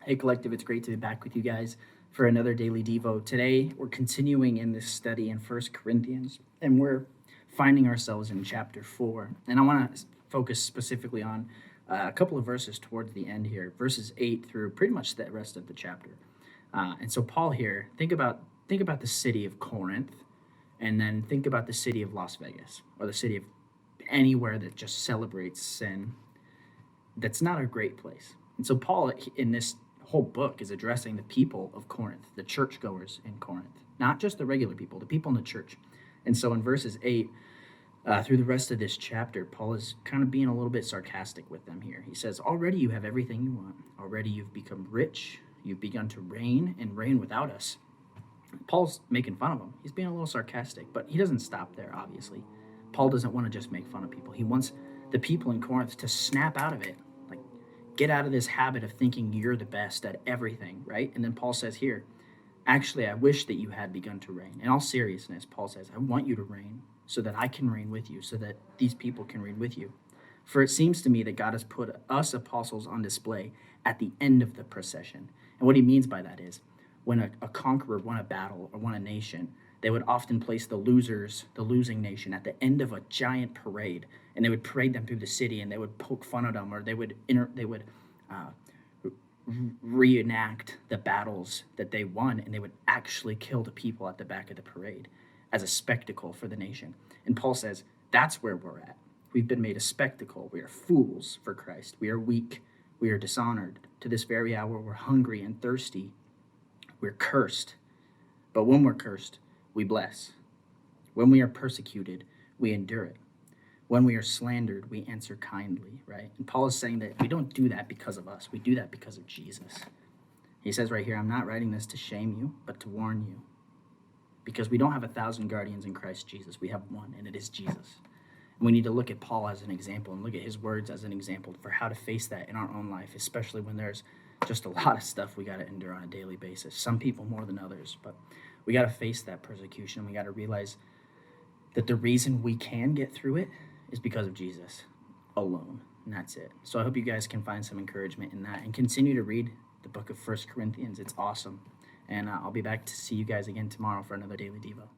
Hey, Collective, it's great to be back with you guys for another daily Devo. Today, we're continuing in this study in First Corinthians, and we're finding ourselves in chapter 4. And I want to focus specifically on a couple of verses towards the end here, verses 8 through pretty much the rest of the chapter. And so Paul here, think about the city of Corinth, and then think about the city of Las Vegas, or the city of anywhere that just celebrates sin. That's not a great place. And so Paul, in this whole book, is addressing the people of Corinth, the churchgoers in Corinth, not just the regular people, the people in the church. And so in verses 8 through the rest of this chapter, Paul is kind of being a little bit sarcastic with them here. He says, already you have everything you want. Already you've become rich. You've begun to reign and reign without us. Paul's making fun of them. He's being a little sarcastic, but he doesn't stop there, obviously. Paul doesn't want to just make fun of people. He wants the people in Corinth to snap out of it. Like, get out of this habit of thinking you're the best at everything, right? And then Paul says here, actually, I wish that you had begun to reign. In all seriousness, Paul says, I want you to reign so that I can reign with you, so that these people can reign with you. For it seems to me that God has put us apostles on display at the end of the procession. And what he means by that is, when a conqueror won a battle or won a nation, they would often place the losing nation, at the end of a giant parade, and they would parade them through the city, and they would poke fun at them, or they would reenact the battles that they won, and they would actually kill the people at the back of the parade as a spectacle for the nation. And Paul says, that's where we're at. We've been made a spectacle. We are fools for Christ. We are weak. We are dishonored. To this very hour, we're hungry and thirsty. We're cursed. But when we're cursed, we bless. When we are persecuted, we endure it. When we are slandered, we answer kindly, right? And Paul is saying that we don't do that because of us. We do that because of Jesus. He says right here, I'm not writing this to shame you, but to warn you. Because we don't have 1,000 guardians in Christ Jesus. We have one, and it is Jesus. And we need to look at Paul as an example and look at his words as an example for how to face that in our own life, especially when there's just a lot of stuff we got to endure on a daily basis. Some people more than others, but we got to face that persecution. We got to realize that the reason we can get through it is because of Jesus alone, and that's it. So I hope you guys can find some encouragement in that and continue to read the book of First Corinthians. It's awesome. And I'll be back to see you guys again tomorrow for another Daily Devo.